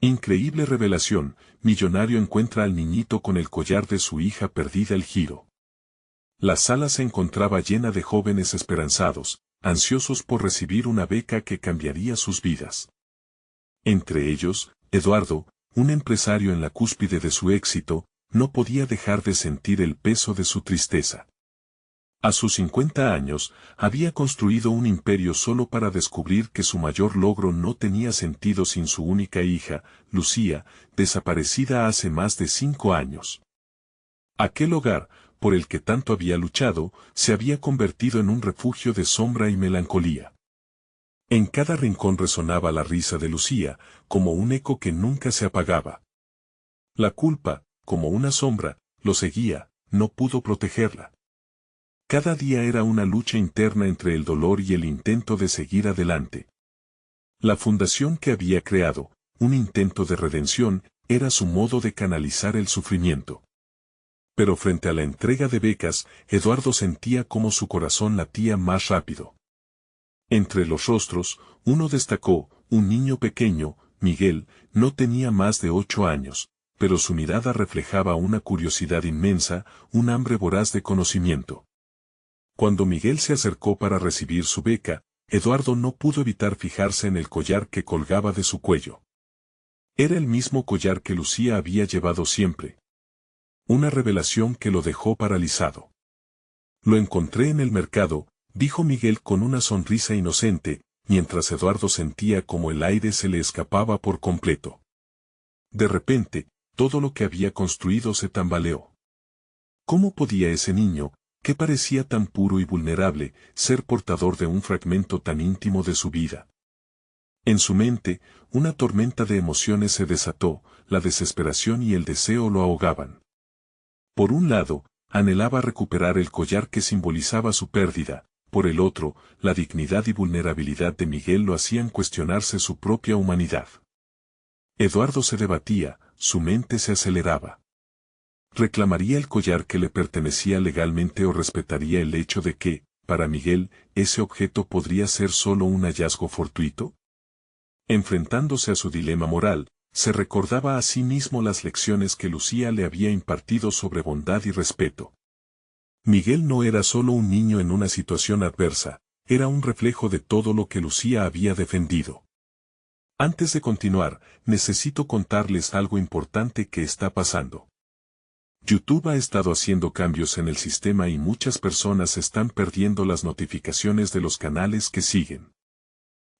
Increíble revelación, millonario encuentra al niñito con el collar de su hija perdida. El giro. La sala se encontraba llena de jóvenes esperanzados, ansiosos por recibir una beca que cambiaría sus vidas. Entre ellos, Eduardo, un empresario en la cúspide de su éxito, no podía dejar de sentir el peso de su tristeza. A sus 50 años, había construido un imperio solo para descubrir que su mayor logro no tenía sentido sin su única hija, Lucía, desaparecida hace más de 5 años. Aquel hogar, por el que tanto había luchado, se había convertido en un refugio de sombra y melancolía. En cada rincón resonaba la risa de Lucía, como un eco que nunca se apagaba. La culpa, como una sombra, lo seguía, no pudo protegerla. Cada día era una lucha interna entre el dolor y el intento de seguir adelante. La fundación que había creado, un intento de redención, era su modo de canalizar el sufrimiento. Pero frente a la entrega de becas, Eduardo sentía cómo su corazón latía más rápido. Entre los rostros, uno destacó, un niño pequeño, Miguel, no tenía más de 8 años, pero su mirada reflejaba una curiosidad inmensa, un hambre voraz de conocimiento. Cuando Miguel se acercó para recibir su beca, Eduardo no pudo evitar fijarse en el collar que colgaba de su cuello. Era el mismo collar que Lucía había llevado siempre. Una revelación que lo dejó paralizado. Lo encontré en el mercado, dijo Miguel con una sonrisa inocente, mientras Eduardo sentía como el aire se le escapaba por completo. De repente, todo lo que había construido se tambaleó. ¿Cómo podía ese niño, que parecía tan puro y vulnerable, ser portador de un fragmento tan íntimo de su vida? En su mente, una tormenta de emociones se desató, la desesperación y el deseo lo ahogaban. Por un lado, anhelaba recuperar el collar que simbolizaba su pérdida, por el otro, la dignidad y vulnerabilidad de Miguel lo hacían cuestionarse su propia humanidad. Eduardo se debatía, su mente se aceleraba. ¿Reclamaría el collar que le pertenecía legalmente o respetaría el hecho de que, para Miguel, ese objeto podría ser solo un hallazgo fortuito? Enfrentándose a su dilema moral, se recordaba a sí mismo las lecciones que Lucía le había impartido sobre bondad y respeto. Miguel no era solo un niño en una situación adversa, era un reflejo de todo lo que Lucía había defendido. Antes de continuar, necesito contarles algo importante que está pasando. YouTube ha estado haciendo cambios en el sistema y muchas personas están perdiendo las notificaciones de los canales que siguen.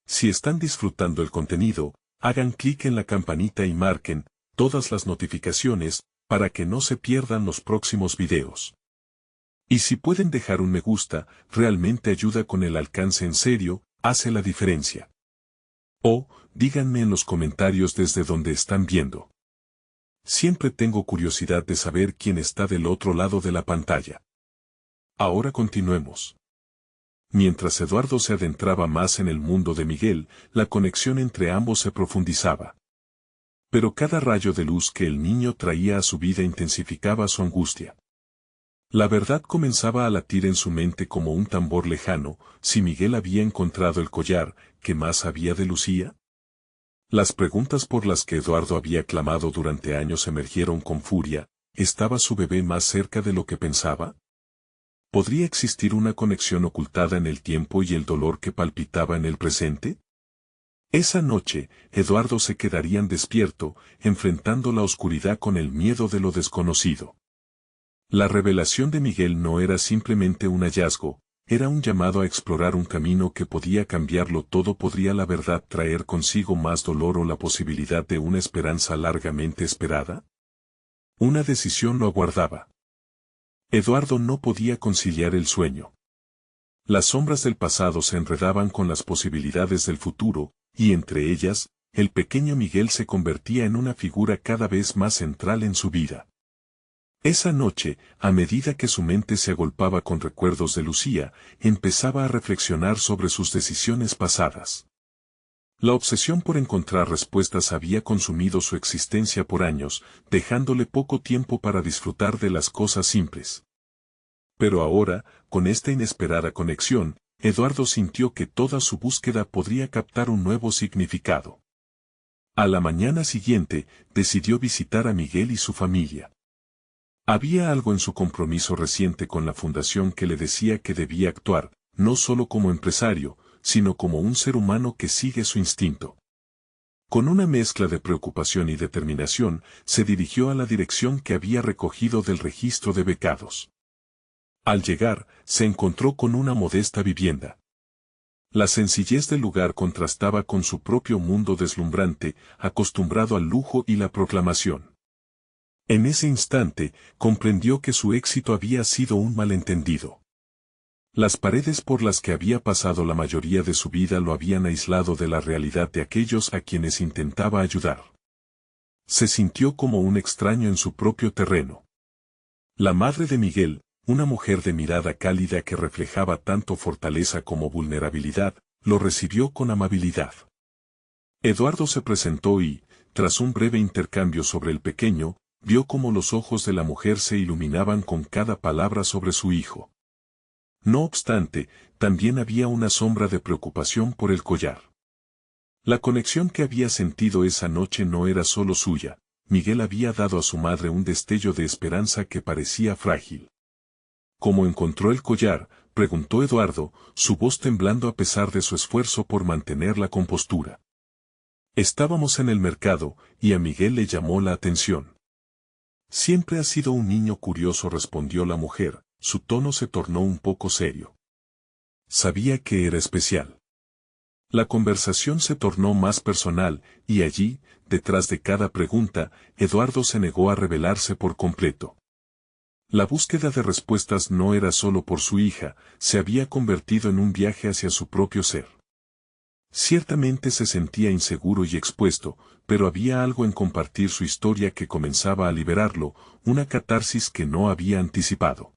Si están disfrutando el contenido, hagan clic en la campanita y marquen todas las notificaciones para que no se pierdan los próximos videos. Y si pueden dejar un me gusta, realmente ayuda con el alcance, en serio, hace la diferencia. O, díganme en los comentarios desde donde están viendo. Siempre tengo curiosidad de saber quién está del otro lado de la pantalla. Ahora continuemos. Mientras Eduardo se adentraba más en el mundo de Miguel, la conexión entre ambos se profundizaba. Pero cada rayo de luz que el niño traía a su vida intensificaba su angustia. La verdad comenzaba a latir en su mente como un tambor lejano. Si Miguel había encontrado el collar, ¿qué más había de Lucía? Las preguntas por las que Eduardo había clamado durante años emergieron con furia. ¿Estaba su bebé más cerca de lo que pensaba? ¿Podría existir una conexión ocultada en el tiempo y el dolor que palpitaba en el presente? Esa noche, Eduardo se quedaría despierto, enfrentando la oscuridad con el miedo de lo desconocido. La revelación de Miguel no era simplemente un hallazgo, era un llamado a explorar un camino que podía cambiarlo todo. ¿Podría la verdad traer consigo más dolor o la posibilidad de una esperanza largamente esperada? Una decisión lo aguardaba. Eduardo no podía conciliar el sueño. Las sombras del pasado se enredaban con las posibilidades del futuro, y entre ellas, el pequeño Miguel se convertía en una figura cada vez más central en su vida. Esa noche, a medida que su mente se agolpaba con recuerdos de Lucía, empezaba a reflexionar sobre sus decisiones pasadas. La obsesión por encontrar respuestas había consumido su existencia por años, dejándole poco tiempo para disfrutar de las cosas simples. Pero ahora, con esta inesperada conexión, Eduardo sintió que toda su búsqueda podría captar un nuevo significado. A la mañana siguiente, decidió visitar a Miguel y su familia. Había algo en su compromiso reciente con la fundación que le decía que debía actuar, no solo como empresario, sino como un ser humano que sigue su instinto. Con una mezcla de preocupación y determinación, se dirigió a la dirección que había recogido del registro de becados. Al llegar, se encontró con una modesta vivienda. La sencillez del lugar contrastaba con su propio mundo deslumbrante, acostumbrado al lujo y la proclamación. En ese instante, comprendió que su éxito había sido un malentendido. Las paredes por las que había pasado la mayoría de su vida lo habían aislado de la realidad de aquellos a quienes intentaba ayudar. Se sintió como un extraño en su propio terreno. La madre de Miguel, una mujer de mirada cálida que reflejaba tanto fortaleza como vulnerabilidad, lo recibió con amabilidad. Eduardo se presentó y, tras un breve intercambio sobre el pequeño, vio cómo los ojos de la mujer se iluminaban con cada palabra sobre su hijo. No obstante, también había una sombra de preocupación por el collar. La conexión que había sentido esa noche no era solo suya, Miguel había dado a su madre un destello de esperanza que parecía frágil. ¿Cómo encontró el collar?, preguntó Eduardo, su voz temblando a pesar de su esfuerzo por mantener la compostura. Estábamos en el mercado, y a Miguel le llamó la atención. Siempre ha sido un niño curioso, respondió la mujer, su tono se tornó un poco serio. Sabía que era especial. La conversación se tornó más personal, y allí, detrás de cada pregunta, Eduardo se negó a revelarse por completo. La búsqueda de respuestas no era solo por su hija, se había convertido en un viaje hacia su propio ser. Ciertamente se sentía inseguro y expuesto, pero había algo en compartir su historia que comenzaba a liberarlo, una catarsis que no había anticipado.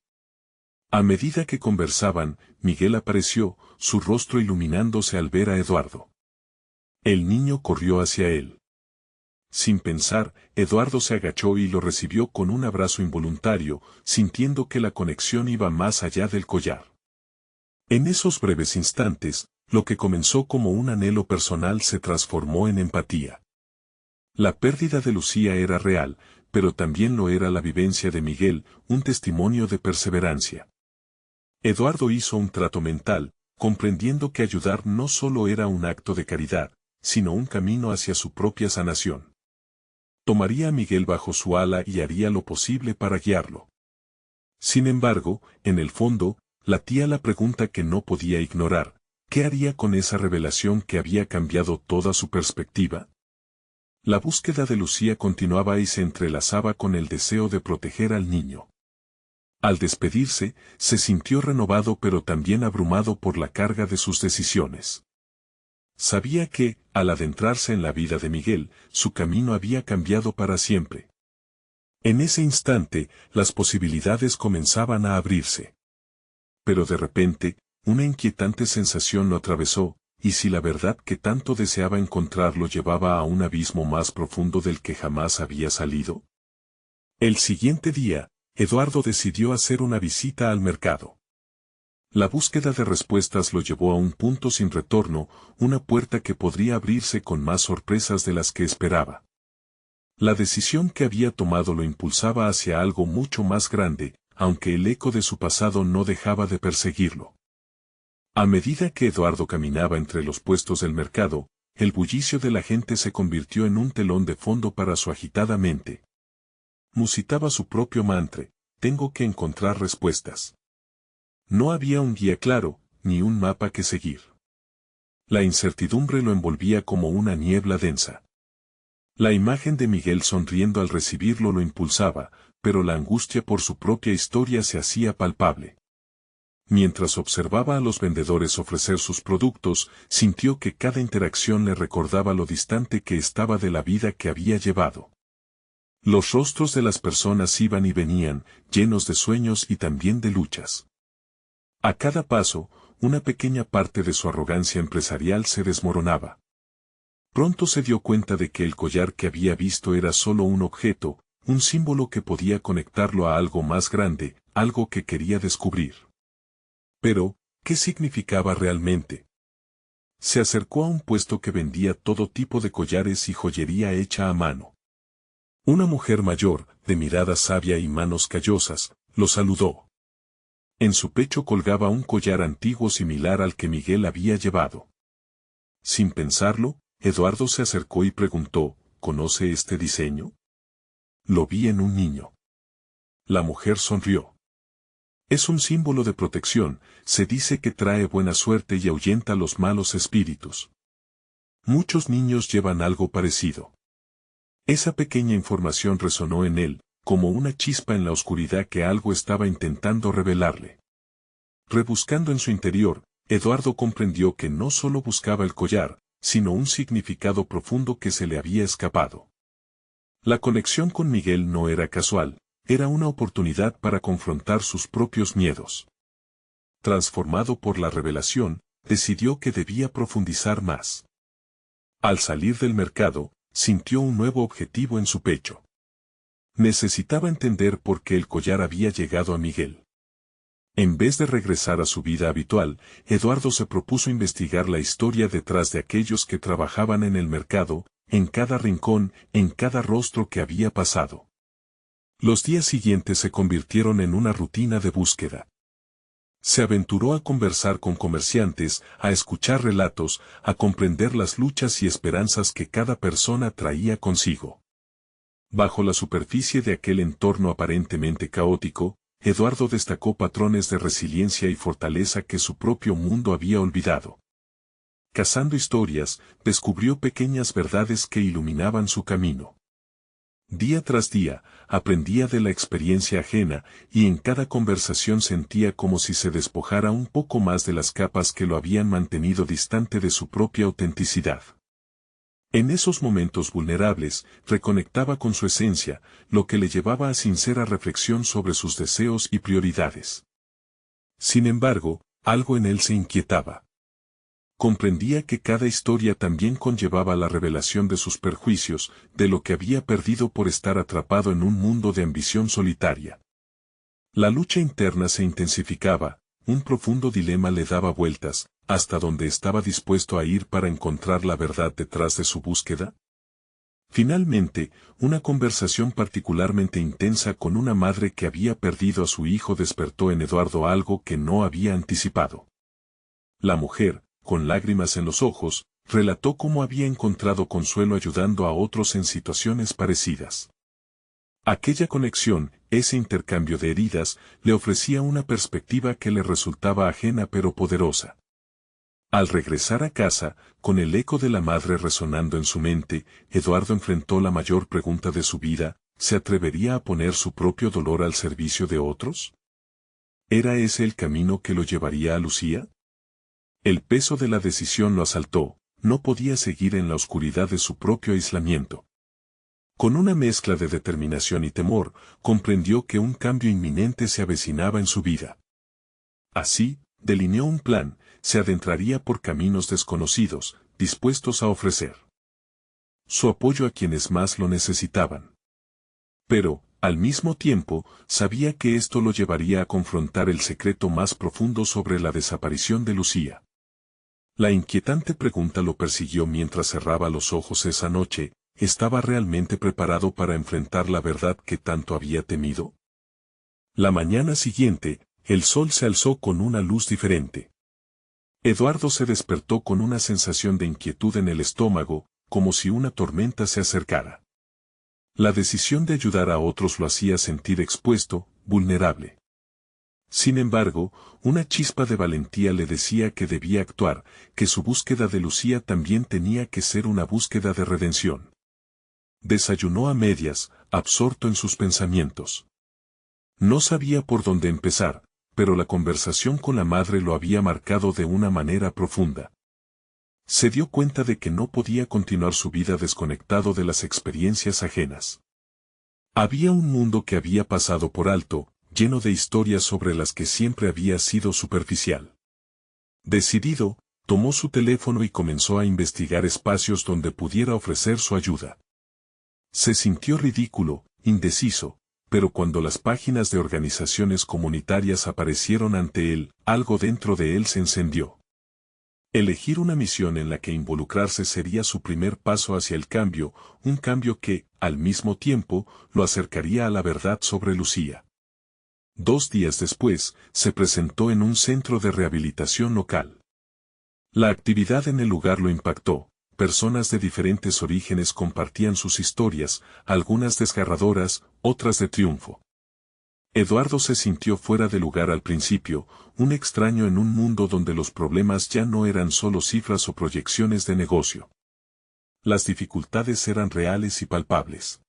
A medida que conversaban, Miguel apareció, su rostro iluminándose al ver a Eduardo. El niño corrió hacia él. Sin pensar, Eduardo se agachó y lo recibió con un abrazo involuntario, sintiendo que la conexión iba más allá del collar. En esos breves instantes, lo que comenzó como un anhelo personal se transformó en empatía. La pérdida de Lucía era real, pero también lo era la vivencia de Miguel, un testimonio de perseverancia. Eduardo hizo un trato mental, comprendiendo que ayudar no solo era un acto de caridad, sino un camino hacia su propia sanación. Tomaría a Miguel bajo su ala y haría lo posible para guiarlo. Sin embargo, en el fondo, latía la pregunta que no podía ignorar: ¿qué haría con esa revelación que había cambiado toda su perspectiva? La búsqueda de Lucía continuaba y se entrelazaba con el deseo de proteger al niño. Al despedirse, se sintió renovado pero también abrumado por la carga de sus decisiones. Sabía que, al adentrarse en la vida de Miguel, su camino había cambiado para siempre. En ese instante, las posibilidades comenzaban a abrirse. Pero de repente, una inquietante sensación lo atravesó, y si la verdad que tanto deseaba encontrar lo llevaba a un abismo más profundo del que jamás había salido. El siguiente día, Eduardo decidió hacer una visita al mercado. La búsqueda de respuestas lo llevó a un punto sin retorno, una puerta que podría abrirse con más sorpresas de las que esperaba. La decisión que había tomado lo impulsaba hacia algo mucho más grande, aunque el eco de su pasado no dejaba de perseguirlo. A medida que Eduardo caminaba entre los puestos del mercado, el bullicio de la gente se convirtió en un telón de fondo para su agitada mente. Musitaba su propio mantra: tengo que encontrar respuestas. No había un guía claro, ni un mapa que seguir. La incertidumbre lo envolvía como una niebla densa. La imagen de Miguel sonriendo al recibirlo lo impulsaba, pero la angustia por su propia historia se hacía palpable. Mientras observaba a los vendedores ofrecer sus productos, sintió que cada interacción le recordaba lo distante que estaba de la vida que había llevado. Los rostros de las personas iban y venían, llenos de sueños y también de luchas. A cada paso, una pequeña parte de su arrogancia empresarial se desmoronaba. Pronto se dio cuenta de que el collar que había visto era solo un objeto, un símbolo que podía conectarlo a algo más grande, algo que quería descubrir. Pero, ¿qué significaba realmente? Se acercó a un puesto que vendía todo tipo de collares y joyería hecha a mano. Una mujer mayor, de mirada sabia y manos callosas, lo saludó. En su pecho colgaba un collar antiguo similar al que Miguel había llevado. Sin pensarlo, Eduardo se acercó y preguntó, ¿conoce este diseño? Lo vi en un niño. La mujer sonrió. Es un símbolo de protección, se dice que trae buena suerte y ahuyenta los malos espíritus. Muchos niños llevan algo parecido. Esa pequeña información resonó en él, como una chispa en la oscuridad que algo estaba intentando revelarle. Rebuscando en su interior, Eduardo comprendió que no solo buscaba el collar, sino un significado profundo que se le había escapado. La conexión con Miguel no era casual, era una oportunidad para confrontar sus propios miedos. Transformado por la revelación, decidió que debía profundizar más. Al salir del mercado, sintió un nuevo objetivo en su pecho. Necesitaba entender por qué el collar había llegado a Miguel. En vez de regresar a su vida habitual, Eduardo se propuso investigar la historia detrás de aquellos que trabajaban en el mercado, en cada rincón, en cada rostro que había pasado. Los días siguientes se convirtieron en una rutina de búsqueda. Se aventuró a conversar con comerciantes, a escuchar relatos, a comprender las luchas y esperanzas que cada persona traía consigo. Bajo la superficie de aquel entorno aparentemente caótico, Eduardo destacó patrones de resiliencia y fortaleza que su propio mundo había olvidado. Cazando historias, descubrió pequeñas verdades que iluminaban su camino. Día tras día, aprendía de la experiencia ajena, y en cada conversación sentía como si se despojara un poco más de las capas que lo habían mantenido distante de su propia autenticidad. En esos momentos vulnerables, reconectaba con su esencia, lo que le llevaba a sincera reflexión sobre sus deseos y prioridades. Sin embargo, algo en él se inquietaba. Comprendía que cada historia también conllevaba la revelación de sus perjuicios, de lo que había perdido por estar atrapado en un mundo de ambición solitaria. La lucha interna se intensificaba, un profundo dilema le daba vueltas, ¿hasta dónde estaba dispuesto a ir para encontrar la verdad detrás de su búsqueda? Finalmente, una conversación particularmente intensa con una madre que había perdido a su hijo despertó en Eduardo algo que no había anticipado. La mujer, con lágrimas en los ojos, relató cómo había encontrado consuelo ayudando a otros en situaciones parecidas. Aquella conexión, ese intercambio de heridas, le ofrecía una perspectiva que le resultaba ajena pero poderosa. Al regresar a casa, con el eco de la madre resonando en su mente, Eduardo enfrentó la mayor pregunta de su vida: ¿se atrevería a poner su propio dolor al servicio de otros? ¿Era ese el camino que lo llevaría a Lucía? El peso de la decisión lo asaltó, no podía seguir en la oscuridad de su propio aislamiento. Con una mezcla de determinación y temor, comprendió que un cambio inminente se avecinaba en su vida. Así, delineó un plan, se adentraría por caminos desconocidos, dispuestos a ofrecer su apoyo a quienes más lo necesitaban. Pero, al mismo tiempo, sabía que esto lo llevaría a confrontar el secreto más profundo sobre la desaparición de Lucía. La inquietante pregunta lo persiguió mientras cerraba los ojos esa noche: ¿estaba realmente preparado para enfrentar la verdad que tanto había temido? La mañana siguiente, el sol se alzó con una luz diferente. Eduardo se despertó con una sensación de inquietud en el estómago, como si una tormenta se acercara. La decisión de ayudar a otros lo hacía sentir expuesto, vulnerable. Sin embargo, una chispa de valentía le decía que debía actuar, que su búsqueda de Lucía también tenía que ser una búsqueda de redención. Desayunó a medias, absorto en sus pensamientos. No sabía por dónde empezar, pero la conversación con la madre lo había marcado de una manera profunda. Se dio cuenta de que no podía continuar su vida desconectado de las experiencias ajenas. Había un mundo que había pasado por alto, lleno de historias sobre las que siempre había sido superficial. Decidido, tomó su teléfono y comenzó a investigar espacios donde pudiera ofrecer su ayuda. Se sintió ridículo, indeciso, pero cuando las páginas de organizaciones comunitarias aparecieron ante él, algo dentro de él se encendió. Elegir una misión en la que involucrarse sería su primer paso hacia el cambio, un cambio que, al mismo tiempo, lo acercaría a la verdad sobre Lucía. 2 días después, se presentó en un centro de rehabilitación local. La actividad en el lugar lo impactó. Personas de diferentes orígenes compartían sus historias, algunas desgarradoras, otras de triunfo. Eduardo se sintió fuera de lugar al principio, un extraño en un mundo donde los problemas ya no eran solo cifras o proyecciones de negocio. Las dificultades eran reales y palpables.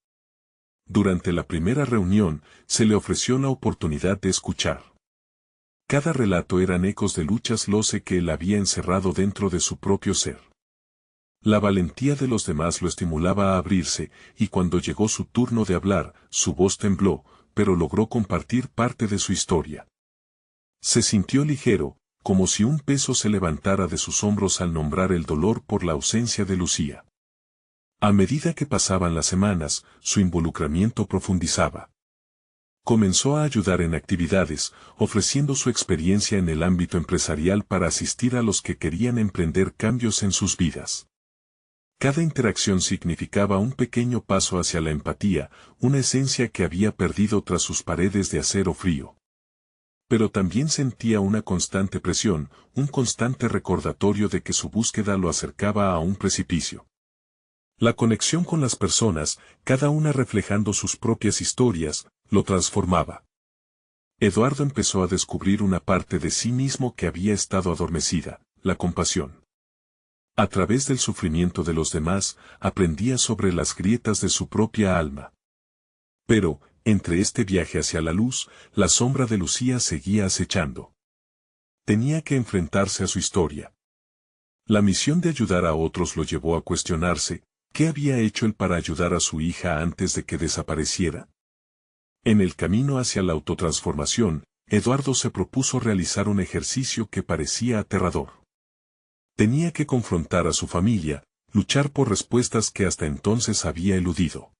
Durante la primera reunión, se le ofreció la oportunidad de escuchar. Cada relato eran ecos de luchas que él había encerrado dentro de su propio ser. La valentía de los demás lo estimulaba a abrirse, y cuando llegó su turno de hablar, su voz tembló, pero logró compartir parte de su historia. Se sintió ligero, como si un peso se levantara de sus hombros al nombrar el dolor por la ausencia de Lucía. A medida que pasaban las semanas, su involucramiento profundizaba. Comenzó a ayudar en actividades, ofreciendo su experiencia en el ámbito empresarial para asistir a los que querían emprender cambios en sus vidas. Cada interacción significaba un pequeño paso hacia la empatía, una esencia que había perdido tras sus paredes de acero frío. Pero también sentía una constante presión, un constante recordatorio de que su búsqueda lo acercaba a un precipicio. La conexión con las personas, cada una reflejando sus propias historias, lo transformaba. Eduardo empezó a descubrir una parte de sí mismo que había estado adormecida, la compasión. A través del sufrimiento de los demás, aprendía sobre las grietas de su propia alma. Pero, entre este viaje hacia la luz, la sombra de Lucía seguía acechando. Tenía que enfrentarse a su historia. La misión de ayudar a otros lo llevó a cuestionarse, ¿qué había hecho él para ayudar a su hija antes de que desapareciera? En el camino hacia la autotransformación, Eduardo se propuso realizar un ejercicio que parecía aterrador. Tenía que confrontar a su familia, luchar por respuestas que hasta entonces había eludido.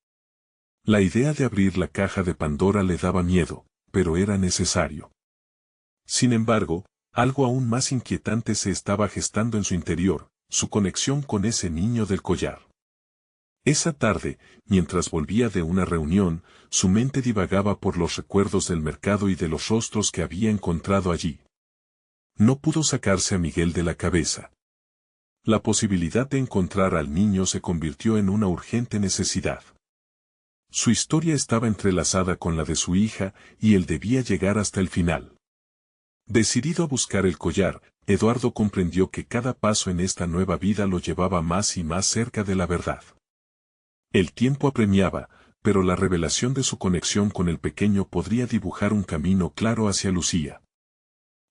La idea de abrir la caja de Pandora le daba miedo, pero era necesario. Sin embargo, algo aún más inquietante se estaba gestando en su interior, su conexión con ese niño del collar. Esa tarde, mientras volvía de una reunión, su mente divagaba por los recuerdos del mercado y de los rostros que había encontrado allí. No pudo sacarse a Miguel de la cabeza. La posibilidad de encontrar al niño se convirtió en una urgente necesidad. Su historia estaba entrelazada con la de su hija, y él debía llegar hasta el final. Decidido a buscar el collar, Eduardo comprendió que cada paso en esta nueva vida lo llevaba más y más cerca de la verdad. El tiempo apremiaba, pero la revelación de su conexión con el pequeño podría dibujar un camino claro hacia Lucía.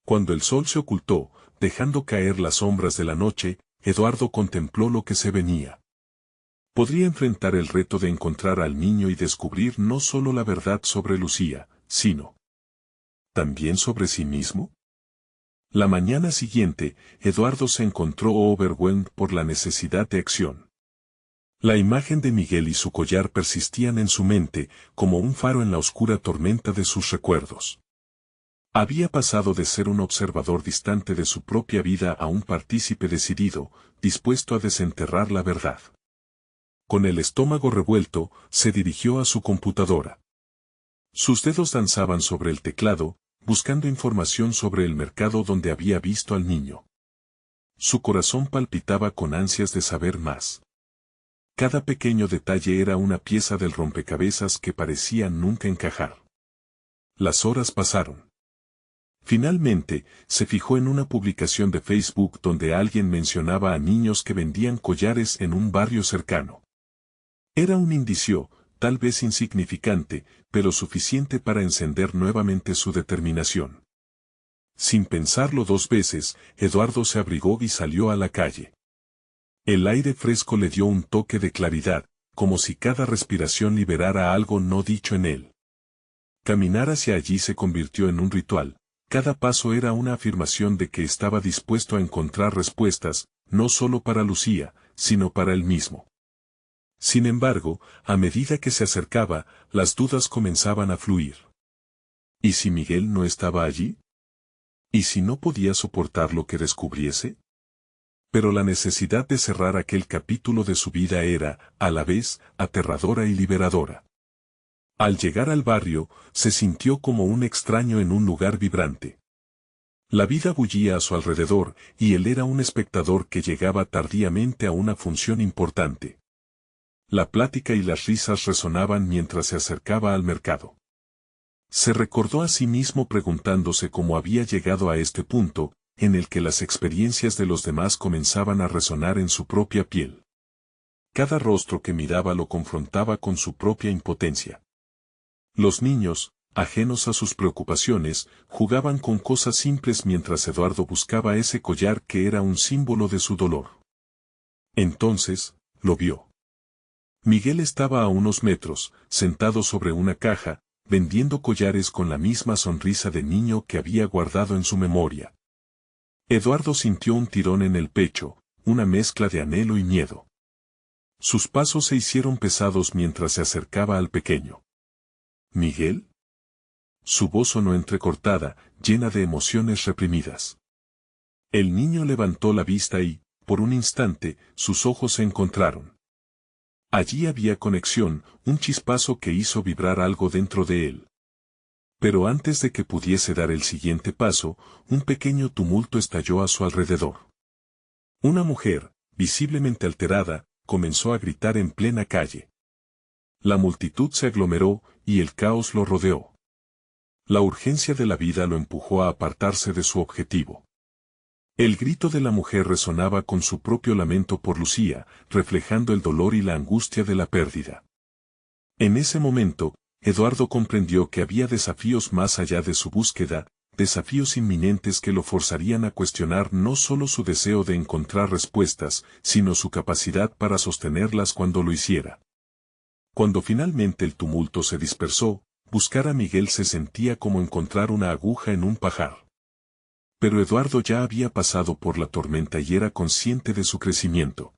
Cuando el sol se ocultó, dejando caer las sombras de la noche, Eduardo contempló lo que se venía. Podría enfrentar el reto de encontrar al niño y descubrir no solo la verdad sobre Lucía, sino también sobre sí mismo. La mañana siguiente, Eduardo se encontró overwhelmed por la necesidad de acción. La imagen de Miguel y su collar persistían en su mente, como un faro en la oscura tormenta de sus recuerdos. Había pasado de ser un observador distante de su propia vida a un partícipe decidido, dispuesto a desenterrar la verdad. Con el estómago revuelto, se dirigió a su computadora. Sus dedos danzaban sobre el teclado, buscando información sobre el mercado donde había visto al niño. Su corazón palpitaba con ansias de saber más. Cada pequeño detalle era una pieza del rompecabezas que parecía nunca encajar. Las horas pasaron. Finalmente, se fijó en una publicación de Facebook donde alguien mencionaba a niños que vendían collares en un barrio cercano. Era un indicio, tal vez insignificante, pero suficiente para encender nuevamente su determinación. Sin pensarlo 2 veces, Eduardo se abrigó y salió a la calle. El aire fresco le dio un toque de claridad, como si cada respiración liberara algo no dicho en él. Caminar hacia allí se convirtió en un ritual. Cada paso era una afirmación de que estaba dispuesto a encontrar respuestas, no solo para Lucía, sino para él mismo. Sin embargo, a medida que se acercaba, las dudas comenzaban a fluir. ¿Y si Miguel no estaba allí? ¿Y si no podía soportar lo que descubriese? Pero la necesidad de cerrar aquel capítulo de su vida era, a la vez, aterradora y liberadora. Al llegar al barrio, se sintió como un extraño en un lugar vibrante. La vida bullía a su alrededor, y él era un espectador que llegaba tardíamente a una función importante. La plática y las risas resonaban mientras se acercaba al mercado. Se recordó a sí mismo preguntándose cómo había llegado a este punto, en el que las experiencias de los demás comenzaban a resonar en su propia piel. Cada rostro que miraba lo confrontaba con su propia impotencia. Los niños, ajenos a sus preocupaciones, jugaban con cosas simples mientras Eduardo buscaba ese collar que era un símbolo de su dolor. Entonces, lo vio. Miguel estaba a unos metros, sentado sobre una caja, vendiendo collares con la misma sonrisa de niño que había guardado en su memoria. Eduardo sintió un tirón en el pecho, una mezcla de anhelo y miedo. Sus pasos se hicieron pesados mientras se acercaba al pequeño. ¿Miguel? Su voz sonó entrecortada, llena de emociones reprimidas. El niño levantó la vista y, por un instante, sus ojos se encontraron. Allí había conexión, un chispazo que hizo vibrar algo dentro de él. Pero antes de que pudiese dar el siguiente paso, un pequeño tumulto estalló a su alrededor. Una mujer, visiblemente alterada, comenzó a gritar en plena calle. La multitud se aglomeró, y el caos lo rodeó. La urgencia de la vida lo empujó a apartarse de su objetivo. El grito de la mujer resonaba con su propio lamento por Lucía, reflejando el dolor y la angustia de la pérdida. En ese momento, Eduardo comprendió que había desafíos más allá de su búsqueda, desafíos inminentes que lo forzarían a cuestionar no solo su deseo de encontrar respuestas, sino su capacidad para sostenerlas cuando lo hiciera. Cuando finalmente el tumulto se dispersó, buscar a Miguel se sentía como encontrar una aguja en un pajar. Pero Eduardo ya había pasado por la tormenta y era consciente de su crecimiento.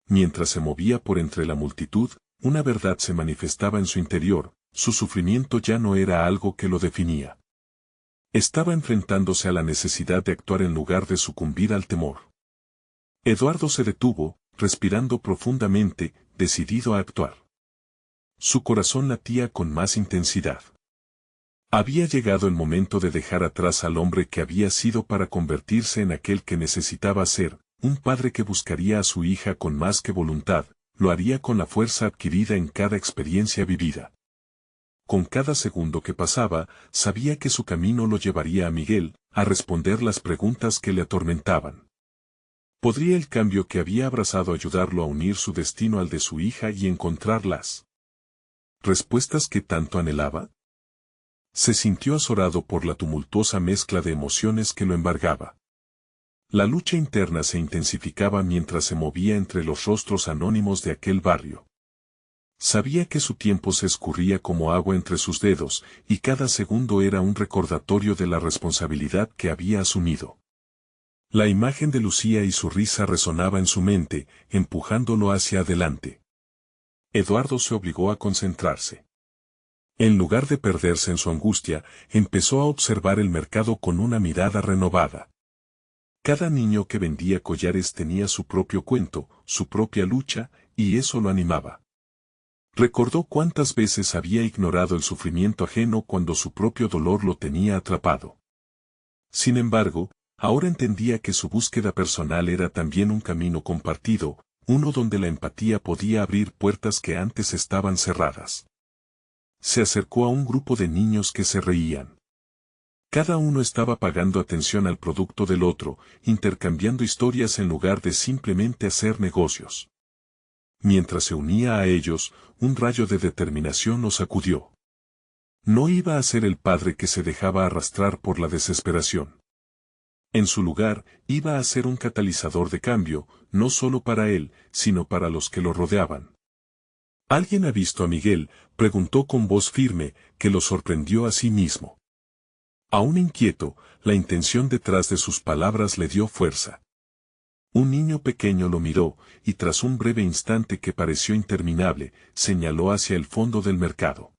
Mientras se movía por entre la multitud, una verdad se manifestaba en su interior, su sufrimiento ya no era algo que lo definía. Estaba enfrentándose a la necesidad de actuar en lugar de sucumbir al temor. Eduardo se detuvo, respirando profundamente, decidido a actuar. Su corazón latía con más intensidad. Había llegado el momento de dejar atrás al hombre que había sido para convertirse en aquel que necesitaba ser, un padre que buscaría a su hija con más que voluntad, lo haría con la fuerza adquirida en cada experiencia vivida. Con cada segundo que pasaba, sabía que su camino lo llevaría a Miguel, a responder las preguntas que le atormentaban. ¿Podría el cambio que había abrazado ayudarlo a unir su destino al de su hija y encontrarlas respuestas que tanto anhelaba? Se sintió azorado por la tumultuosa mezcla de emociones que lo embargaba. La lucha interna se intensificaba mientras se movía entre los rostros anónimos de aquel barrio. Sabía que su tiempo se escurría como agua entre sus dedos, y cada segundo era un recordatorio de la responsabilidad que había asumido. La imagen de Lucía y su risa resonaba en su mente, empujándolo hacia adelante. Eduardo se obligó a concentrarse. En lugar de perderse en su angustia, empezó a observar el mercado con una mirada renovada. Cada niño que vendía collares tenía su propio cuento, su propia lucha, y eso lo animaba. Recordó cuántas veces había ignorado el sufrimiento ajeno cuando su propio dolor lo tenía atrapado. Sin embargo, ahora entendía que su búsqueda personal era también un camino compartido, uno donde la empatía podía abrir puertas que antes estaban cerradas. Se acercó a un grupo de niños que se reían. Cada uno estaba pagando atención al producto del otro, intercambiando historias en lugar de simplemente hacer negocios. Mientras se unía a ellos, un rayo de determinación lo sacudió. No iba a ser el padre que se dejaba arrastrar por la desesperación. En su lugar, iba a ser un catalizador de cambio, no solo para él, sino para los que lo rodeaban. ¿Alguien ha visto a Miguel?, preguntó con voz firme, que lo sorprendió a sí mismo. Aún inquieto, la intención detrás de sus palabras le dio fuerza. Un niño pequeño lo miró, y tras un breve instante que pareció interminable, señaló hacia el fondo del mercado.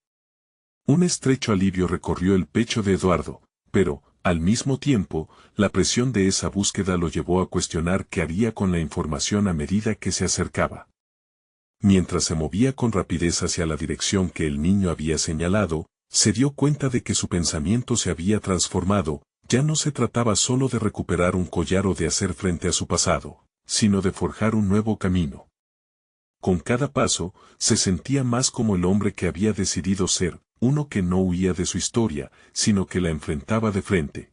Un estrecho alivio recorrió el pecho de Eduardo, pero, Al mismo tiempo, la presión de esa búsqueda lo llevó a cuestionar qué haría con la información a medida que se acercaba. Mientras se movía con rapidez hacia la dirección que el niño había señalado, se dio cuenta de que su pensamiento se había transformado. Ya no se trataba solo de recuperar un collar o de hacer frente a su pasado, sino de forjar un nuevo camino. Con cada paso, se sentía más como el hombre que había decidido ser, uno que no huía de su historia, sino que la enfrentaba de frente.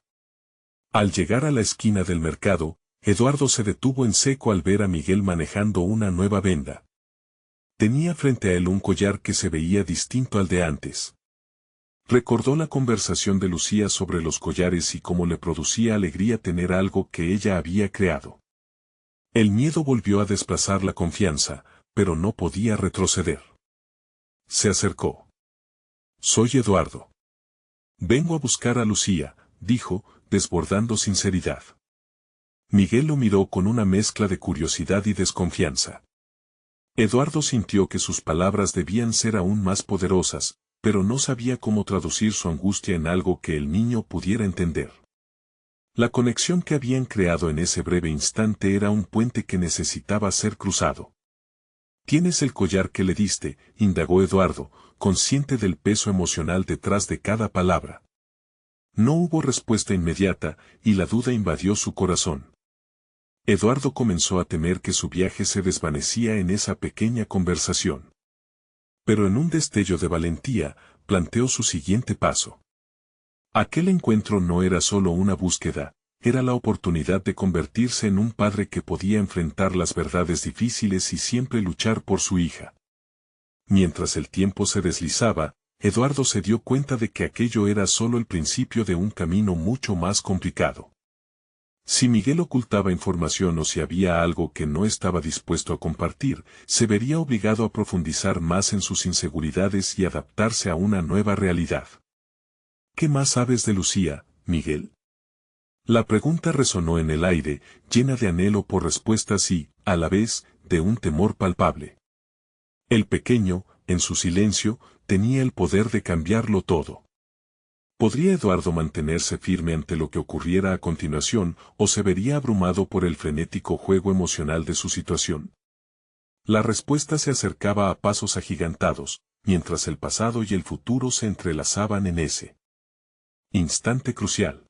Al llegar a la esquina del mercado, Eduardo se detuvo en seco al ver a Miguel manejando una nueva venda. Tenía frente a él un collar que se veía distinto al de antes. Recordó la conversación de Lucía sobre los collares y cómo le producía alegría tener algo que ella había creado. El miedo volvió a desplazar la confianza, pero no podía retroceder. Se acercó. «Soy Eduardo. Vengo a buscar a Lucía», dijo, desbordando sinceridad. Miguel lo miró con una mezcla de curiosidad y desconfianza. Eduardo sintió que sus palabras debían ser aún más poderosas, pero no sabía cómo traducir su angustia en algo que el niño pudiera entender. La conexión que habían creado en ese breve instante era un puente que necesitaba ser cruzado. «¿Tienes el collar que le diste?», indagó Eduardo, consciente del peso emocional detrás de cada palabra. No hubo respuesta inmediata, y la duda invadió su corazón. Eduardo comenzó a temer que su viaje se desvanecía en esa pequeña conversación. Pero en un destello de valentía, planteó su siguiente paso. Aquel encuentro no era solo una búsqueda, era la oportunidad de convertirse en un padre que podía enfrentar las verdades difíciles y siempre luchar por su hija. Mientras el tiempo se deslizaba, Eduardo se dio cuenta de que aquello era solo el principio de un camino mucho más complicado. Si Miguel ocultaba información o si había algo que no estaba dispuesto a compartir, se vería obligado a profundizar más en sus inseguridades y adaptarse a una nueva realidad. «¿Qué más sabes de Lucía, Miguel?». La pregunta resonó en el aire, llena de anhelo por respuestas y, a la vez, de un temor palpable. El pequeño, en su silencio, tenía el poder de cambiarlo todo. ¿Podría Eduardo mantenerse firme ante lo que ocurriera a continuación, o se vería abrumado por el frenético juego emocional de su situación? La respuesta se acercaba a pasos agigantados, mientras el pasado y el futuro se entrelazaban en ese instante crucial.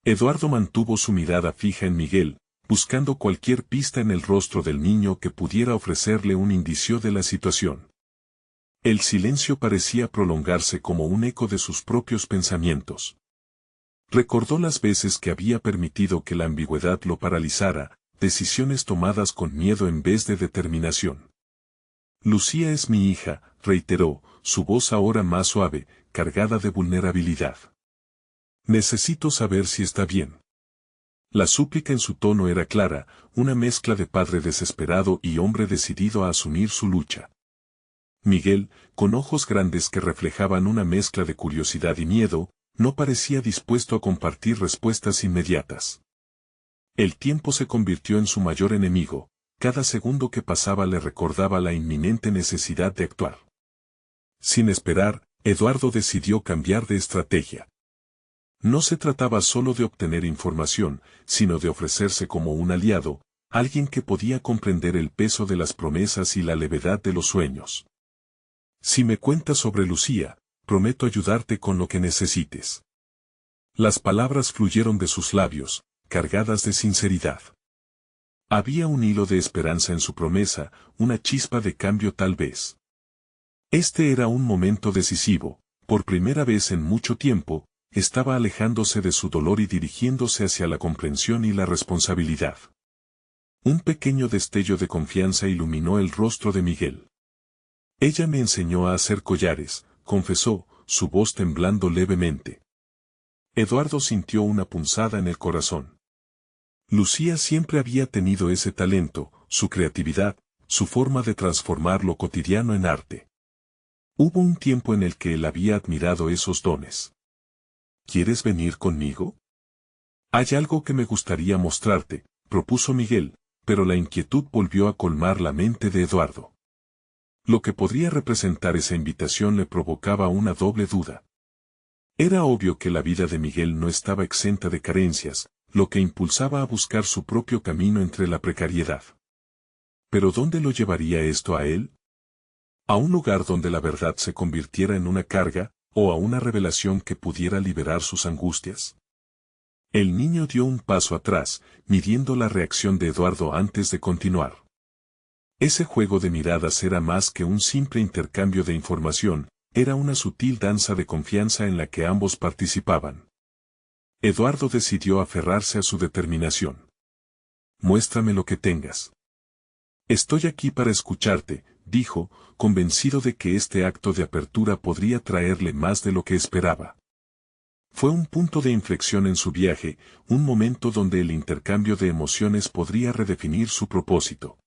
Eduardo mantuvo su mirada fija en Miguel, buscando cualquier pista en el rostro del niño que pudiera ofrecerle un indicio de la situación. El silencio parecía prolongarse como un eco de sus propios pensamientos. Recordó las veces que había permitido que la ambigüedad lo paralizara, decisiones tomadas con miedo en vez de determinación. «Lucía es mi hija», reiteró, su voz ahora más suave, cargada de vulnerabilidad. «Necesito saber si está bien». La súplica en su tono era clara, una mezcla de padre desesperado y hombre decidido a asumir su lucha. Miguel, con ojos grandes que reflejaban una mezcla de curiosidad y miedo, no parecía dispuesto a compartir respuestas inmediatas. El tiempo se convirtió en su mayor enemigo, cada segundo que pasaba le recordaba la inminente necesidad de actuar. Sin esperar, Eduardo decidió cambiar de estrategia. No se trataba solo de obtener información, sino de ofrecerse como un aliado, alguien que podía comprender el peso de las promesas y la levedad de los sueños. «Si me cuentas sobre Lucía, prometo ayudarte con lo que necesites». Las palabras fluyeron de sus labios, cargadas de sinceridad. Había un hilo de esperanza en su promesa, una chispa de cambio tal vez. Este era un momento decisivo, por primera vez en mucho tiempo, estaba alejándose de su dolor y dirigiéndose hacia la comprensión y la responsabilidad. Un pequeño destello de confianza iluminó el rostro de Miguel. «Ella me enseñó a hacer collares», confesó, su voz temblando levemente. Eduardo sintió una punzada en el corazón. Lucía siempre había tenido ese talento, su creatividad, su forma de transformar lo cotidiano en arte. Hubo un tiempo en el que él había admirado esos dones. «¿Quieres venir conmigo?». «Hay algo que me gustaría mostrarte», propuso Miguel, pero la inquietud volvió a colmar la mente de Eduardo. Lo que podría representar esa invitación le provocaba una doble duda. Era obvio que la vida de Miguel no estaba exenta de carencias, lo que impulsaba a buscar su propio camino entre la precariedad. ¿Pero dónde lo llevaría esto a él? ¿A un lugar donde la verdad se convirtiera en una carga, o a una revelación que pudiera liberar sus angustias? El niño dio un paso atrás, midiendo la reacción de Eduardo antes de continuar. Ese juego de miradas era más que un simple intercambio de información, era una sutil danza de confianza en la que ambos participaban. Eduardo decidió aferrarse a su determinación. Muéstrame lo que tengas. Estoy aquí para escucharte, dijo, convencido de que este acto de apertura podría traerle más de lo que esperaba. Fue un punto de inflexión en su viaje, un momento donde el intercambio de emociones podría redefinir su propósito.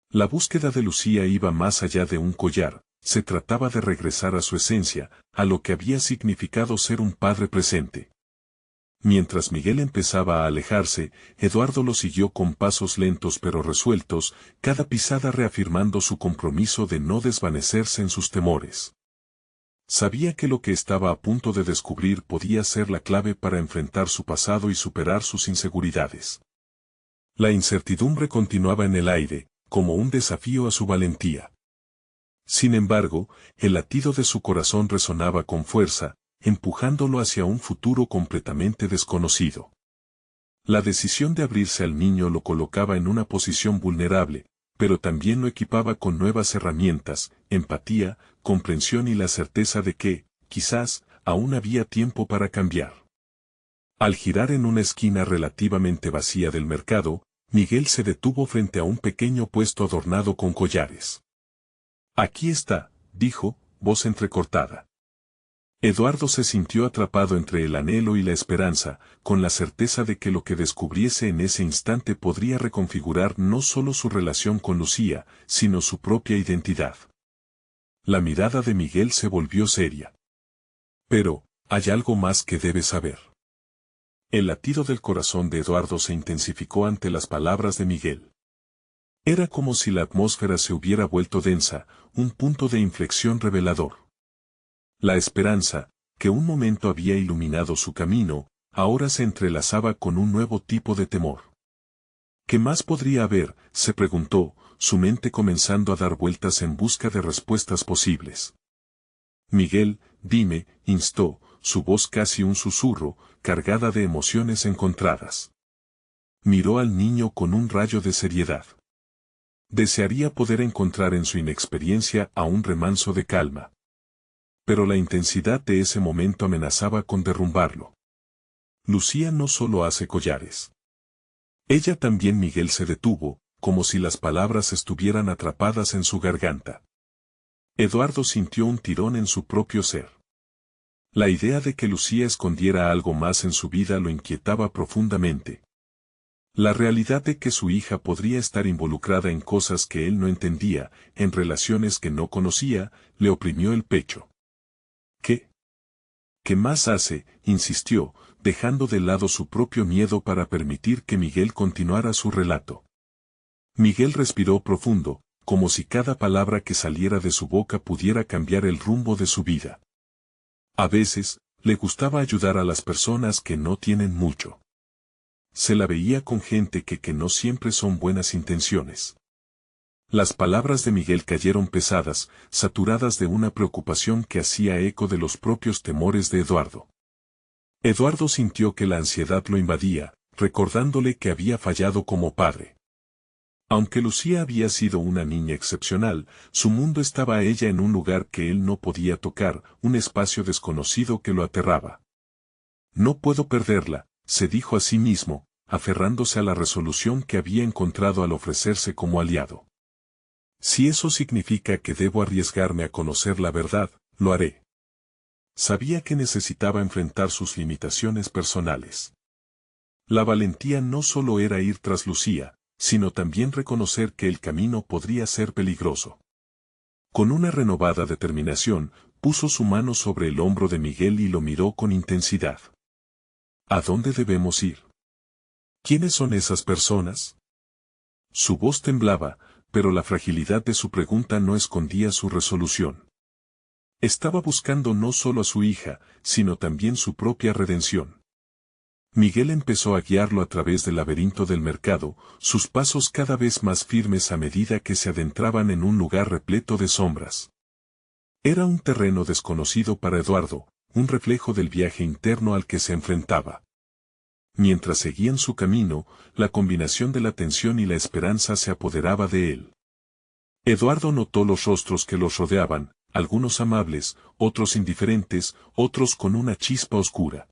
La búsqueda de Lucía iba más allá de un collar, se trataba de regresar a su esencia, a lo que había significado ser un padre presente. Mientras Miguel empezaba a alejarse, Eduardo lo siguió con pasos lentos pero resueltos, cada pisada reafirmando su compromiso de no desvanecerse en sus temores. Sabía que lo que estaba a punto de descubrir podía ser la clave para enfrentar su pasado y superar sus inseguridades. La incertidumbre continuaba en el aire, como un desafío a su valentía. Sin embargo, el latido de su corazón resonaba con fuerza, empujándolo hacia un futuro completamente desconocido. La decisión de abrirse al niño lo colocaba en una posición vulnerable, pero también lo equipaba con nuevas herramientas, empatía, comprensión y la certeza de que, quizás, aún había tiempo para cambiar. Al girar en una esquina relativamente vacía del mercado, Miguel se detuvo frente a un pequeño puesto adornado con collares. Aquí está, dijo, voz entrecortada. Eduardo se sintió atrapado entre el anhelo y la esperanza, con la certeza de que lo que descubriese en ese instante podría reconfigurar no solo su relación con Lucía, sino su propia identidad. La mirada de Miguel se volvió seria. Pero, hay algo más que debes saber. El latido del corazón de Eduardo se intensificó ante las palabras de Miguel. Era como si la atmósfera se hubiera vuelto densa, un punto de inflexión revelador. La esperanza, que un momento había iluminado su camino, ahora se entrelazaba con un nuevo tipo de temor. ¿Qué más podría haber?, se preguntó, su mente comenzando a dar vueltas en busca de respuestas posibles. Miguel, dime, instó, su voz casi un susurro, cargada de emociones encontradas. Miró al niño con un rayo de seriedad. Desearía poder encontrar en su inexperiencia a un remanso de calma. Pero la intensidad de ese momento amenazaba con derrumbarlo. Lucía no solo hace collares. Ella también. Miguel se detuvo, como si las palabras estuvieran atrapadas en su garganta. Eduardo sintió un tirón en su propio ser. La idea de que Lucía escondiera algo más en su vida lo inquietaba profundamente. La realidad de que su hija podría estar involucrada en cosas que él no entendía, en relaciones que no conocía, le oprimió el pecho. ¿Qué? ¿Qué más hace?, insistió, dejando de lado su propio miedo para permitir que Miguel continuara su relato. Miguel respiró profundo, como si cada palabra que saliera de su boca pudiera cambiar el rumbo de su vida. A veces, le gustaba ayudar a las personas que no tienen mucho. Se la veía con gente que no siempre son buenas intenciones. Las palabras de Miguel cayeron pesadas, saturadas de una preocupación que hacía eco de los propios temores de Eduardo. Eduardo sintió que la ansiedad lo invadía, recordándole que había fallado como padre. Aunque Lucía había sido una niña excepcional, su mundo estaba a ella en un lugar que él no podía tocar, un espacio desconocido que lo aterraba. No puedo perderla, se dijo a sí mismo, aferrándose a la resolución que había encontrado al ofrecerse como aliado. Si eso significa que debo arriesgarme a conocer la verdad, lo haré. Sabía que necesitaba enfrentar sus limitaciones personales. La valentía no solo era ir tras Lucía, sino también reconocer que el camino podría ser peligroso. Con una renovada determinación, puso su mano sobre el hombro de Miguel y lo miró con intensidad. ¿A dónde debemos ir? ¿Quiénes son esas personas? Su voz temblaba, pero la fragilidad de su pregunta no escondía su resolución. Estaba buscando no solo a su hija, sino también su propia redención. Miguel empezó a guiarlo a través del laberinto del mercado, sus pasos cada vez más firmes a medida que se adentraban en un lugar repleto de sombras. Era un terreno desconocido para Eduardo, un reflejo del viaje interno al que se enfrentaba. Mientras seguían su camino, la combinación de la tensión y la esperanza se apoderaba de él. Eduardo notó los rostros que los rodeaban, algunos amables, otros indiferentes, otros con una chispa oscura.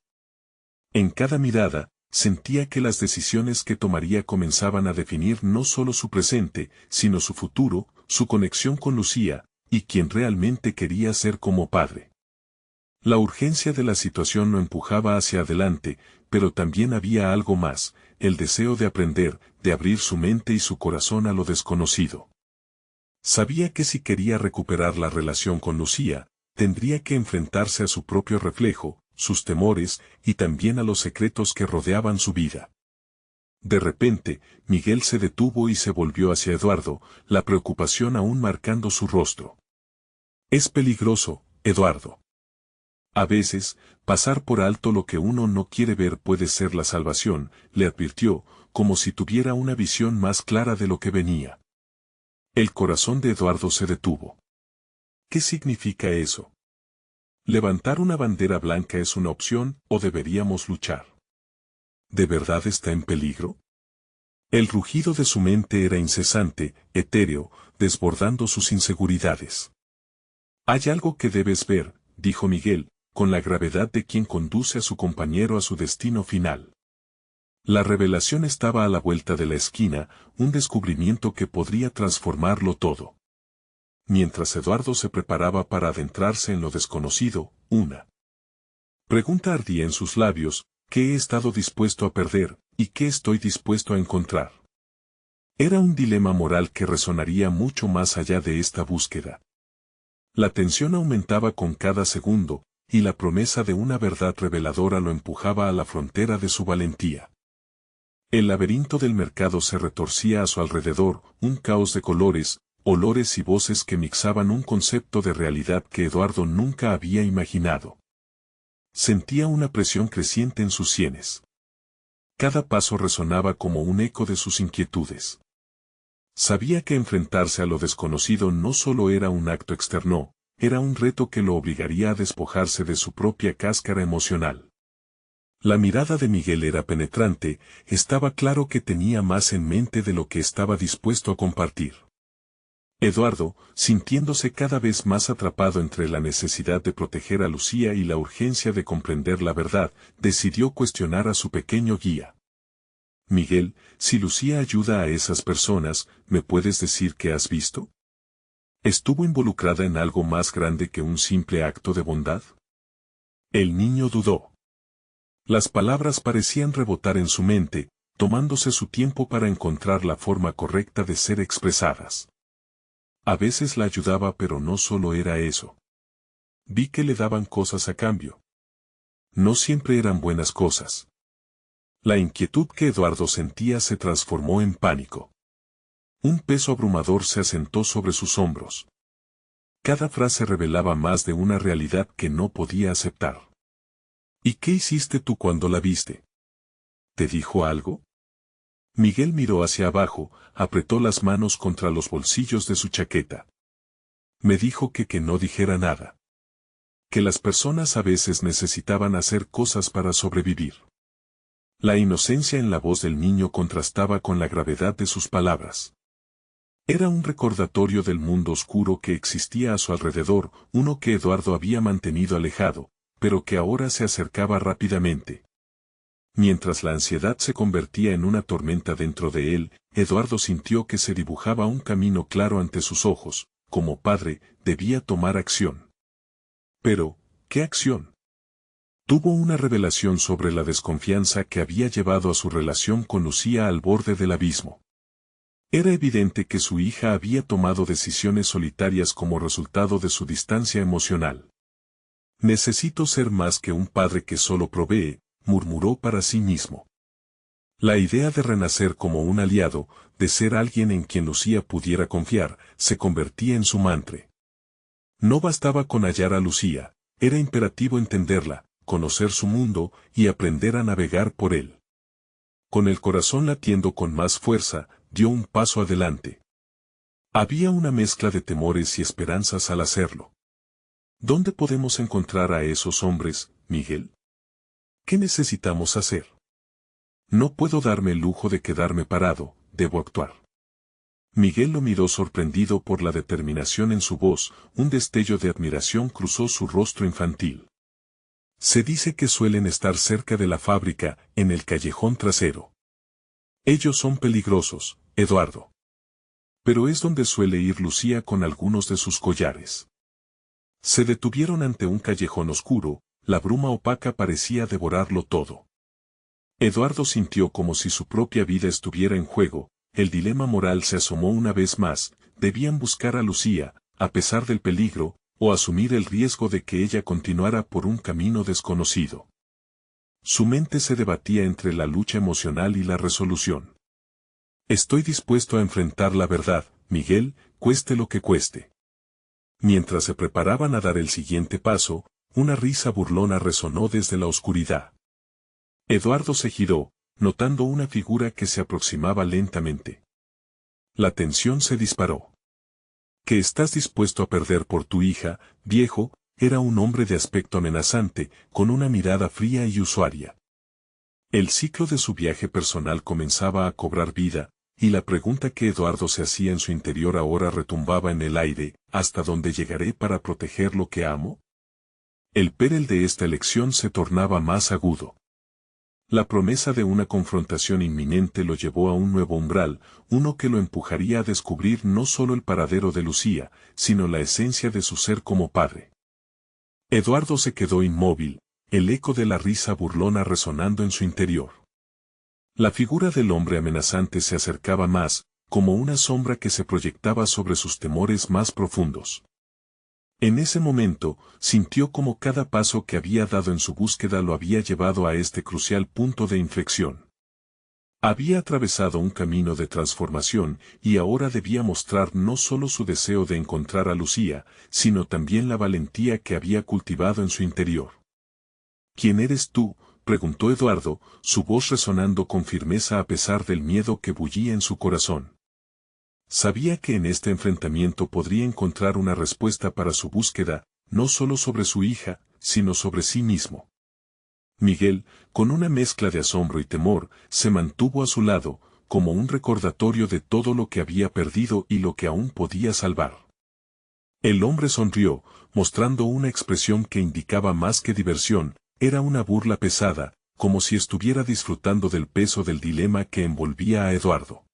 En cada mirada, sentía que las decisiones que tomaría comenzaban a definir no solo su presente, sino su futuro, su conexión con Lucía, y quien realmente quería ser como padre. La urgencia de la situación lo empujaba hacia adelante, pero también había algo más, el deseo de aprender, de abrir su mente y su corazón a lo desconocido. Sabía que si quería recuperar la relación con Lucía, tendría que enfrentarse a su propio reflejo, sus temores, y también a los secretos que rodeaban su vida. De repente, Miguel se detuvo y se volvió hacia Eduardo, la preocupación aún marcando su rostro. Es peligroso, Eduardo. A veces, pasar por alto lo que uno no quiere ver puede ser la salvación, le advirtió, como si tuviera una visión más clara de lo que venía. El corazón de Eduardo se detuvo. ¿Qué significa eso? ¿Levantar una bandera blanca es una opción o deberíamos luchar? ¿De verdad está en peligro? El rugido de su mente era incesante, etéreo, desbordando sus inseguridades. Hay algo que debes ver, dijo Miguel, con la gravedad de quien conduce a su compañero a su destino final. La revelación estaba a la vuelta de la esquina, un descubrimiento que podría transformarlo todo. Mientras Eduardo se preparaba para adentrarse en lo desconocido, una pregunta ardía en sus labios: ¿qué he estado dispuesto a perder, y qué estoy dispuesto a encontrar? Era un dilema moral que resonaría mucho más allá de esta búsqueda. La tensión aumentaba con cada segundo, y la promesa de una verdad reveladora lo empujaba a la frontera de su valentía. El laberinto del mercado se retorcía a su alrededor, un caos de colores, olores y voces que mixaban un concepto de realidad que Eduardo nunca había imaginado. Sentía una presión creciente en sus sienes. Cada paso resonaba como un eco de sus inquietudes. Sabía que enfrentarse a lo desconocido no solo era un acto externo, era un reto que lo obligaría a despojarse de su propia cáscara emocional. La mirada de Miguel era penetrante, estaba claro que tenía más en mente de lo que estaba dispuesto a compartir. Eduardo, sintiéndose cada vez más atrapado entre la necesidad de proteger a Lucía y la urgencia de comprender la verdad, decidió cuestionar a su pequeño guía. Miguel, si Lucía ayuda a esas personas, ¿me puedes decir qué has visto? ¿Estuvo involucrada en algo más grande que un simple acto de bondad? El niño dudó. Las palabras parecían rebotar en su mente, tomándose su tiempo para encontrar la forma correcta de ser expresadas. A veces la ayudaba, pero no solo era eso. Vi que le daban cosas a cambio. No siempre eran buenas cosas. La inquietud que Eduardo sentía se transformó en pánico. Un peso abrumador se asentó sobre sus hombros. Cada frase revelaba más de una realidad que no podía aceptar. ¿Y qué hiciste tú cuando la viste? ¿Te dijo algo? Miguel miró hacia abajo, apretó las manos contra los bolsillos de su chaqueta. Me dijo que no dijera nada. Que las personas a veces necesitaban hacer cosas para sobrevivir. La inocencia en la voz del niño contrastaba con la gravedad de sus palabras. Era un recordatorio del mundo oscuro que existía a su alrededor, uno que Eduardo había mantenido alejado, pero que ahora se acercaba rápidamente. Mientras la ansiedad se convertía en una tormenta dentro de él, Eduardo sintió que se dibujaba un camino claro ante sus ojos. Como padre, debía tomar acción. Pero, ¿qué acción? Tuvo una revelación sobre la desconfianza que había llevado a su relación con Lucía al borde del abismo. Era evidente que su hija había tomado decisiones solitarias como resultado de su distancia emocional. Necesito ser más que un padre que solo provee, murmuró para sí mismo. La idea de renacer como un aliado, de ser alguien en quien Lucía pudiera confiar, se convertía en su mantra. No bastaba con hallar a Lucía, era imperativo entenderla, conocer su mundo y aprender a navegar por él. Con el corazón latiendo con más fuerza, dio un paso adelante. Había una mezcla de temores y esperanzas al hacerlo. ¿Dónde podemos encontrar a esos hombres, Miguel? ¿Qué necesitamos hacer? No puedo darme el lujo de quedarme parado, debo actuar. Miguel lo miró sorprendido por la determinación en su voz, un destello de admiración cruzó su rostro infantil. Se dice que suelen estar cerca de la fábrica, en el callejón trasero. Ellos son peligrosos, Eduardo. Pero es donde suele ir Lucía con algunos de sus collares. Se detuvieron ante un callejón oscuro, la bruma opaca parecía devorarlo todo. Eduardo sintió como si su propia vida estuviera en juego, el dilema moral se asomó una vez más, debían buscar a Lucía, a pesar del peligro, o asumir el riesgo de que ella continuara por un camino desconocido. Su mente se debatía entre la lucha emocional y la resolución. Estoy dispuesto a enfrentar la verdad, Miguel, cueste lo que cueste. Mientras se preparaban a dar el siguiente paso, una risa burlona resonó desde la oscuridad. Eduardo se giró, notando una figura que se aproximaba lentamente. La tensión se disparó. ¿Qué estás dispuesto a perder por tu hija, viejo? Era un hombre de aspecto amenazante, con una mirada fría y usuaria. El ciclo de su viaje personal comenzaba a cobrar vida, y la pregunta que Eduardo se hacía en su interior ahora retumbaba en el aire, ¿hasta dónde llegaré para proteger lo que amo? El perel de esta elección se tornaba más agudo. La promesa de una confrontación inminente lo llevó a un nuevo umbral, uno que lo empujaría a descubrir no solo el paradero de Lucía, sino la esencia de su ser como padre. Eduardo se quedó inmóvil, el eco de la risa burlona resonando en su interior. La figura del hombre amenazante se acercaba más, como una sombra que se proyectaba sobre sus temores más profundos. En ese momento, sintió como cada paso que había dado en su búsqueda lo había llevado a este crucial punto de inflexión. Había atravesado un camino de transformación y ahora debía mostrar no solo su deseo de encontrar a Lucía, sino también la valentía que había cultivado en su interior. ¿Quién eres tú?, preguntó Eduardo, su voz resonando con firmeza a pesar del miedo que bullía en su corazón. Sabía que en este enfrentamiento podría encontrar una respuesta para su búsqueda, no solo sobre su hija, sino sobre sí mismo. Miguel, con una mezcla de asombro y temor, se mantuvo a su lado, como un recordatorio de todo lo que había perdido y lo que aún podía salvar. El hombre sonrió, mostrando una expresión que indicaba más que diversión, era una burla pesada, como si estuviera disfrutando del peso del dilema que envolvía a Eduardo.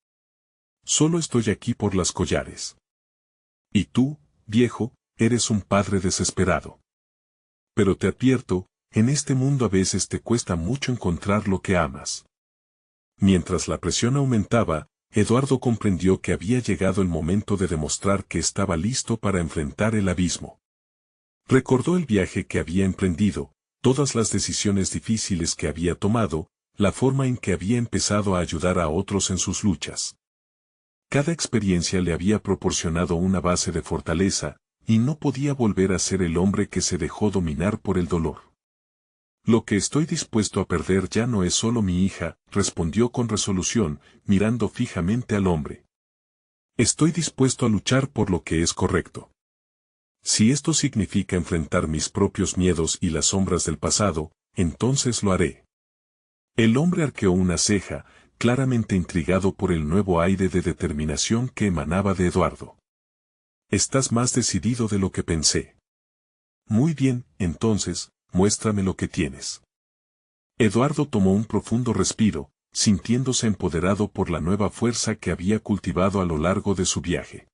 Solo estoy aquí por las collares. Y tú, viejo, eres un padre desesperado. Pero te advierto, en este mundo a veces te cuesta mucho encontrar lo que amas. Mientras la presión aumentaba, Eduardo comprendió que había llegado el momento de demostrar que estaba listo para enfrentar el abismo. Recordó el viaje que había emprendido, todas las decisiones difíciles que había tomado, la forma en que había empezado a ayudar a otros en sus luchas. Cada experiencia le había proporcionado una base de fortaleza, y no podía volver a ser el hombre que se dejó dominar por el dolor. Lo que estoy dispuesto a perder ya no es solo mi hija, respondió con resolución, mirando fijamente al hombre. Estoy dispuesto a luchar por lo que es correcto. Si esto significa enfrentar mis propios miedos y las sombras del pasado, entonces lo haré. El hombre arqueó una ceja, claramente intrigado por el nuevo aire de determinación que emanaba de Eduardo. Estás más decidido de lo que pensé. Muy bien, entonces, muéstrame lo que tienes. Eduardo tomó un profundo respiro, sintiéndose empoderado por la nueva fuerza que había cultivado a lo largo de su viaje.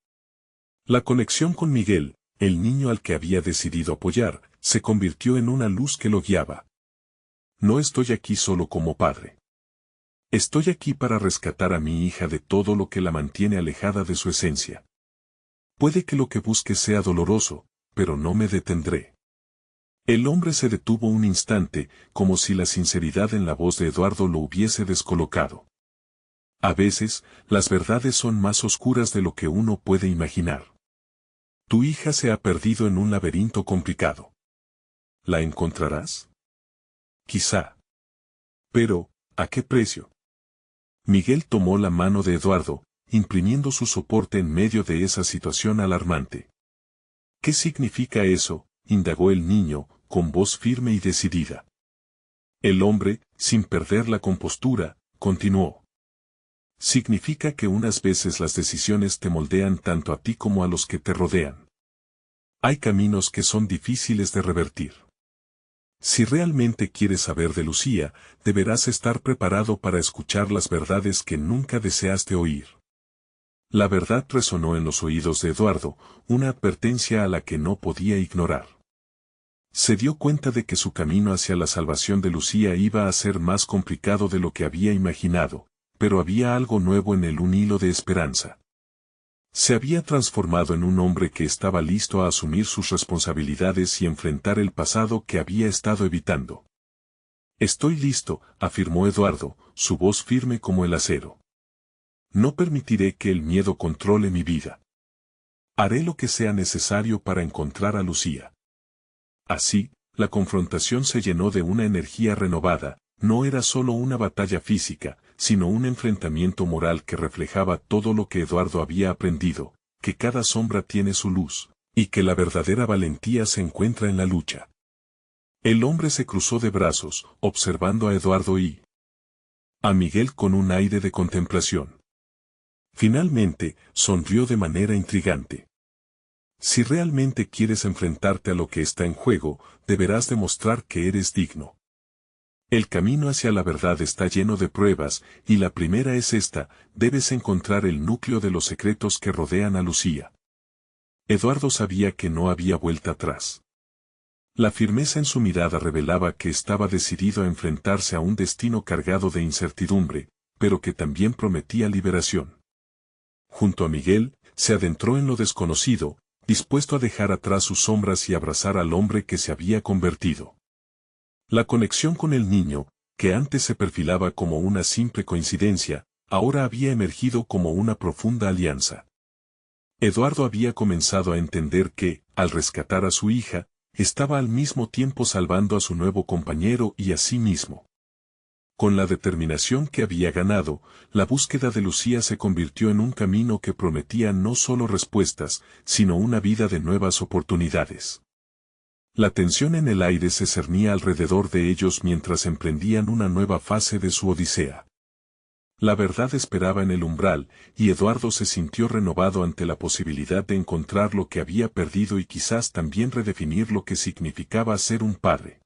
La conexión con Miguel, el niño al que había decidido apoyar, se convirtió en una luz que lo guiaba. No estoy aquí solo como padre. Estoy aquí para rescatar a mi hija de todo lo que la mantiene alejada de su esencia. Puede que lo que busque sea doloroso, pero no me detendré. El hombre se detuvo un instante, como si la sinceridad en la voz de Eduardo lo hubiese descolocado. A veces, las verdades son más oscuras de lo que uno puede imaginar. Tu hija se ha perdido en un laberinto complicado. ¿La encontrarás? Quizá. Pero, ¿a qué precio? Miguel tomó la mano de Eduardo, imprimiendo su soporte en medio de esa situación alarmante. ¿Qué significa eso?, indagó el niño, con voz firme y decidida. El hombre, sin perder la compostura, continuó. Significa que unas veces las decisiones te moldean tanto a ti como a los que te rodean. Hay caminos que son difíciles de revertir. Si realmente quieres saber de Lucía, deberás estar preparado para escuchar las verdades que nunca deseaste oír. La verdad resonó en los oídos de Eduardo, una advertencia a la que no podía ignorar. Se dio cuenta de que su camino hacia la salvación de Lucía iba a ser más complicado de lo que había imaginado, pero había algo nuevo en él, un hilo de esperanza. Se había transformado en un hombre que estaba listo a asumir sus responsabilidades y enfrentar el pasado que había estado evitando. Estoy listo, afirmó Eduardo, su voz firme como el acero. No permitiré que el miedo controle mi vida. Haré lo que sea necesario para encontrar a Lucía. Así, la confrontación se llenó de una energía renovada, no era solo una batalla física, sino un enfrentamiento moral que reflejaba todo lo que Eduardo había aprendido, que cada sombra tiene su luz, y que la verdadera valentía se encuentra en la lucha. El hombre se cruzó de brazos, observando a Eduardo y a Miguel con un aire de contemplación. Finalmente, sonrió de manera intrigante. Si realmente quieres enfrentarte a lo que está en juego, deberás demostrar que eres digno. El camino hacia la verdad está lleno de pruebas, y la primera es esta: debes encontrar el núcleo de los secretos que rodean a Lucía. Eduardo sabía que no había vuelta atrás. La firmeza en su mirada revelaba que estaba decidido a enfrentarse a un destino cargado de incertidumbre, pero que también prometía liberación. Junto a Miguel, se adentró en lo desconocido, dispuesto a dejar atrás sus sombras y abrazar al hombre que se había convertido. La conexión con el niño, que antes se perfilaba como una simple coincidencia, ahora había emergido como una profunda alianza. Eduardo había comenzado a entender que, al rescatar a su hija, estaba al mismo tiempo salvando a su nuevo compañero y a sí mismo. Con la determinación que había ganado, la búsqueda de Lucía se convirtió en un camino que prometía no solo respuestas, sino una vida de nuevas oportunidades. La tensión en el aire se cernía alrededor de ellos mientras emprendían una nueva fase de su odisea. La verdad esperaba en el umbral, y Eduardo se sintió renovado ante la posibilidad de encontrar lo que había perdido y quizás también redefinir lo que significaba ser un padre.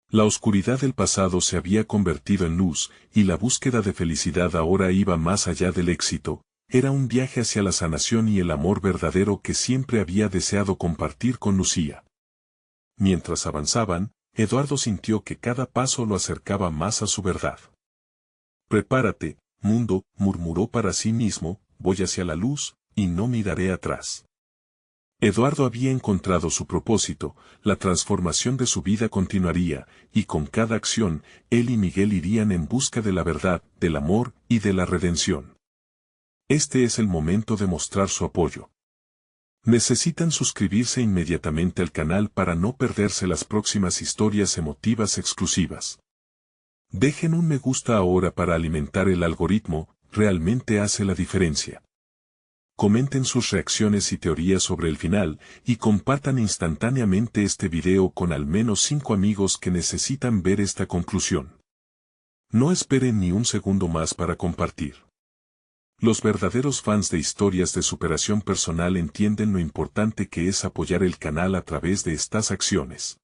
La oscuridad del pasado se había convertido en luz, y la búsqueda de felicidad ahora iba más allá del éxito, era un viaje hacia la sanación y el amor verdadero que siempre había deseado compartir con Lucía. Mientras avanzaban, Eduardo sintió que cada paso lo acercaba más a su verdad. «Prepárate, mundo», murmuró para sí mismo, «voy hacia la luz, y no miraré atrás». Eduardo había encontrado su propósito, la transformación de su vida continuaría, y con cada acción, él y Miguel irían en busca de la verdad, del amor y de la redención. Este es el momento de mostrar su apoyo. Necesitan suscribirse inmediatamente al canal para no perderse las próximas historias emotivas exclusivas. Dejen un me gusta ahora para alimentar el algoritmo, realmente hace la diferencia. Comenten sus reacciones y teorías sobre el final, y compartan instantáneamente este video con al menos 5 amigos que necesitan ver esta conclusión. No esperen ni un segundo más para compartir. Los verdaderos fans de historias de superación personal entienden lo importante que es apoyar el canal a través de estas acciones.